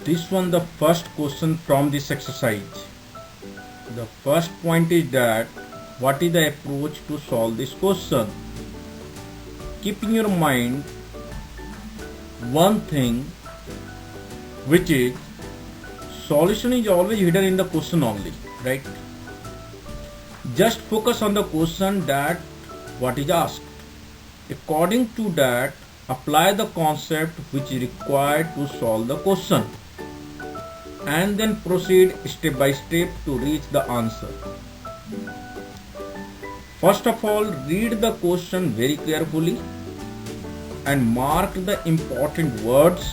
this one the first question from this exercise. The first point is that what is the approach to solve this question? Keep in your mind one thing, which is solution is always hidden in the question only, right? Just focus on the question, that what is asked. According to that, apply the concept which is required to solve the question, and then proceed step by step to reach the answer. First of all, read the question very carefully and mark the important words,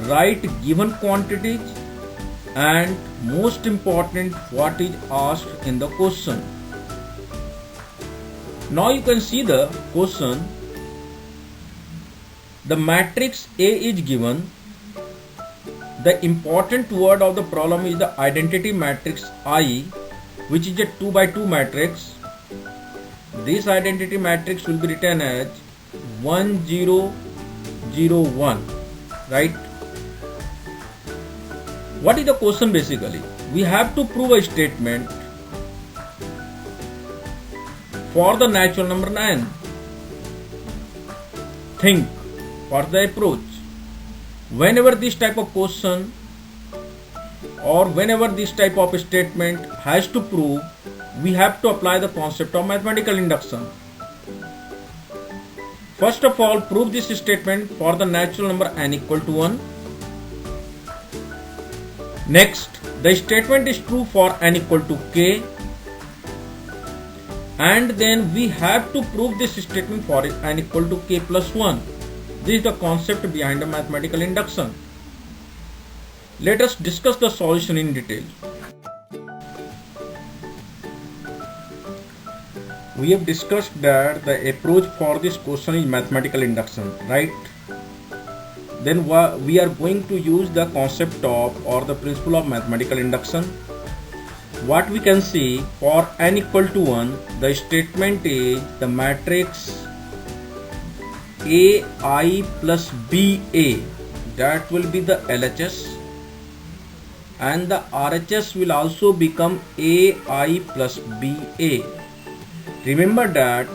write given quantities, and most important, what is asked in the question. Now you can see the question. The matrix A is given. The important word of the problem is the identity matrix I, which is a 2 by 2 matrix. This identity matrix will be written as 1 0 0 1, right? What is the question basically? We have to prove a statement for the natural number n. Think for the approach. Whenever this type of question or whenever this type of statement has to prove, we have to apply the concept of mathematical induction. First of all, prove this statement for the natural number n equal to 1. Next, the statement is true for n equal to k, and then we have to prove this statement for n equal to k plus 1. This is the concept behind the mathematical induction. Let us discuss the solution in detail. We have discussed that the approach for this question is mathematical induction, right? Then we are going to use the concept of or the principle of mathematical induction. What we can see, for n equal to 1, the statement is the matrix AI plus BA, that will be the LHS, and the RHS will also become AI plus BA. Remember that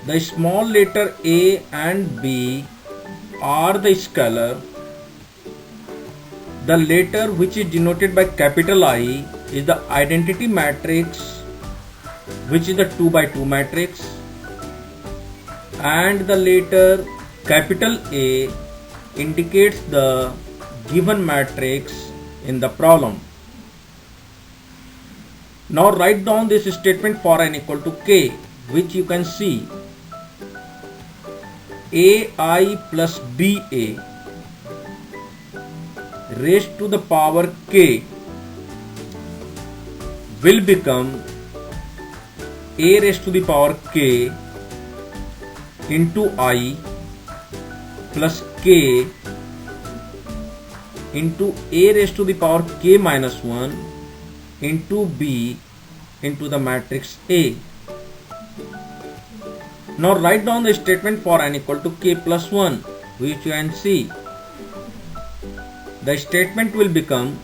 the small letter A and B are the scalar. The letter which is denoted by capital I is the identity matrix, which is the 2 by 2 matrix, and the letter capital A indicates the given matrix in the problem. Now write down this statement for n equal to k, which you can see AI plus BA raised to the power k will become A raised to the power k into I plus k into A raised to the power k minus 1 into B into the matrix A. Now write down the statement for n equal to k plus 1, which you can see. The statement will become,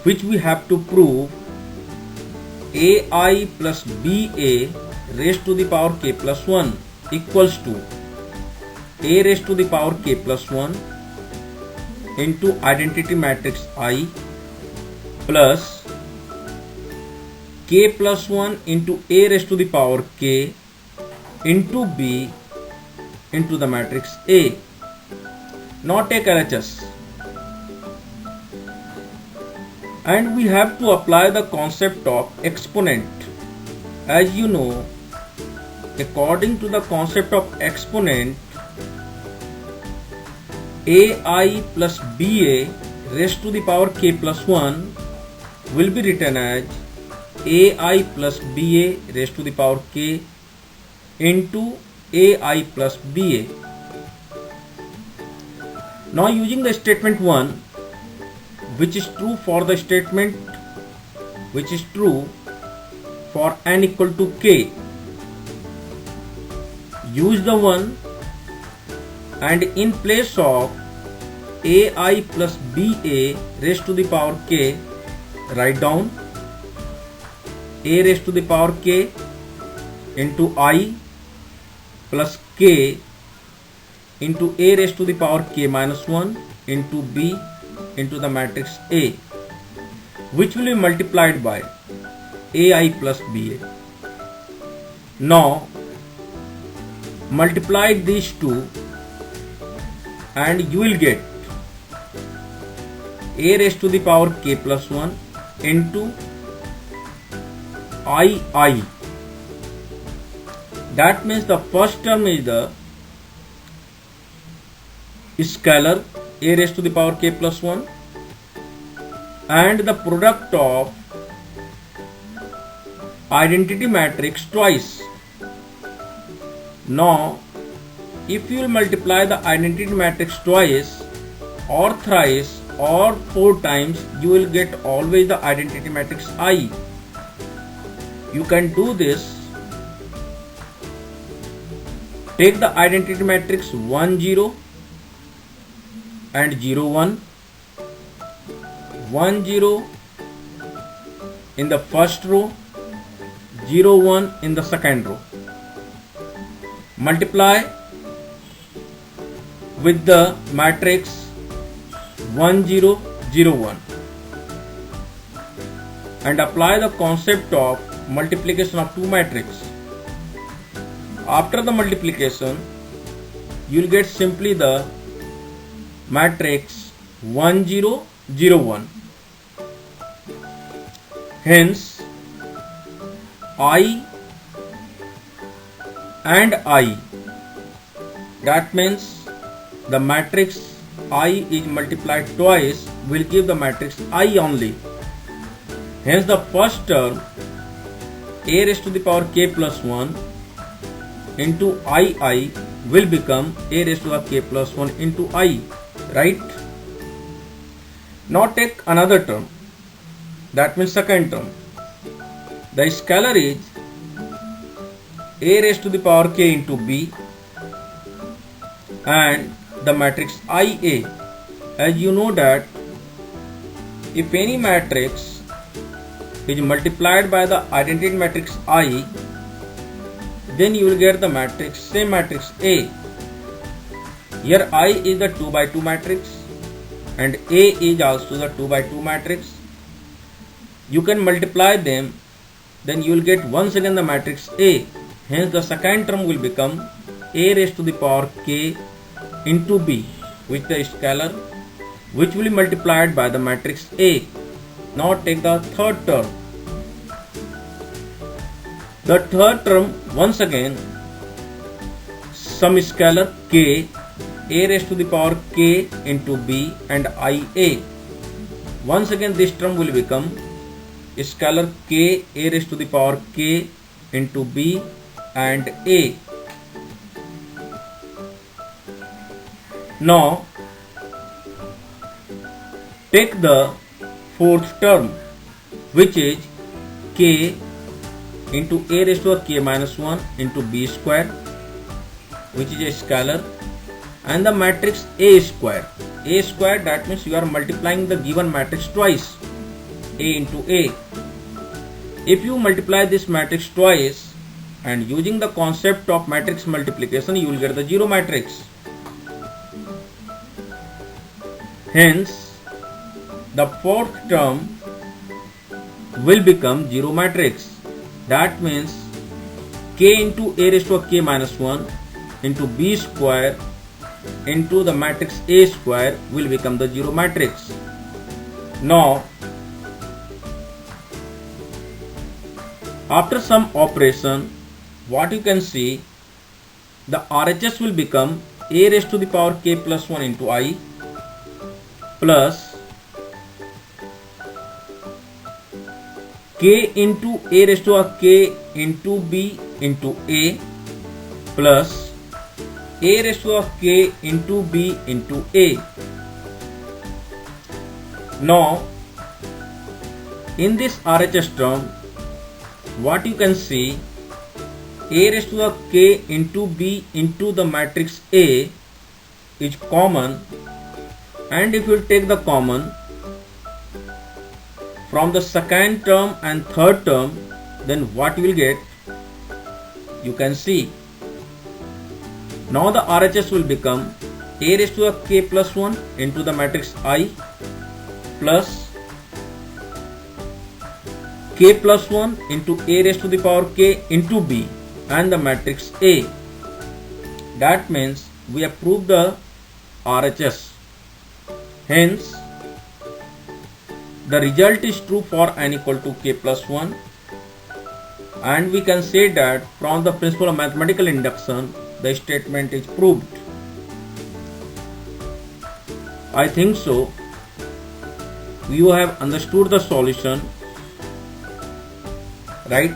which we have to prove, AI plus BA raised to the power k plus 1 equals to A raised to the power k plus 1 into identity matrix I plus k plus 1 into A raised to the power k into B into the matrix A. Now take LHS. And we have to apply the concept of exponent. As you know, according to the concept of exponent, AI plus BA raised to the power k plus 1 will be written as AI plus BA raised to the power k into AI plus BA. Now using the statement 1, which is true for the statement which is true for n equal to k, use the 1 and in place of AI plus BA raised to the power k, write down A raised to the power k into I plus k into A raised to the power k minus 1 into B into the matrix A, which will be multiplied by AI plus BA. Now multiply these two and you will get A raised to the power k plus 1 into II. That means the first term is the scalar A raised to the power k plus 1 and the product of identity matrix twice. Now if you will multiply the identity matrix twice or thrice or 4 times, you will get always the identity matrix I. You can do this. Take the identity matrix 1 0 and 0 1, 1 0 in the first row, 0 1 in the second row. Multiply with the matrix 1 0 0 1 and apply the concept of multiplication of two matrices. After the multiplication, you will get simply the matrix 1 0 0 1. Hence I and I, that means the matrix I is multiplied twice will give the matrix I only. Hence the first term A raised to the power k plus 1 into II will become A raised to the k plus 1 into I, right? Now take another term, that means second term. The scalar is A raised to the power k into B and the matrix IA. As you know that if any matrix is multiplied by the identity matrix I, then you will get the matrix, same matrix A. Here I is the 2 by 2 matrix and A is also the 2 by 2 matrix. You can multiply them, then you will get once again the matrix A. Hence the second term will become A raised to the power k into B with the scalar, which will be multiplied by the matrix A. Now take the third term. The third term, once again, some scalar k, A raised to the power k into B and IA. Once again this term will become scalar k, A raised to the power k into B and A. Now take the fourth term, which is k into A raised to the k minus 1 into B square, which is a scalar, and the matrix A square. A square, that means you are multiplying the given matrix twice, A into A. If you multiply this matrix twice and using the concept of matrix multiplication, you will get the zero matrix. Hence the fourth term will become zero matrix. That means k into A raised to k minus 1 into B square into the matrix A square will become the zero matrix. Now after some operation, what you can see, the RHS will become A raised to the power k plus 1 into I plus k into A raised to k into B into A plus A raised to k into B into A. Now in this RHS term, what you can see, A raised to k into B into the matrix A is common, and if you take the common from the second term and third term, then what you will get? You can see. Now the RHS will become a raised to the k plus 1 into the matrix I plus k plus 1 into a raised to the power k into b and the matrix A. That means we have proved the RHS. Hence, the result is true for n equal to k plus 1, and we can say that from the principle of mathematical induction, the statement is proved. I think so. You have understood the solution, right?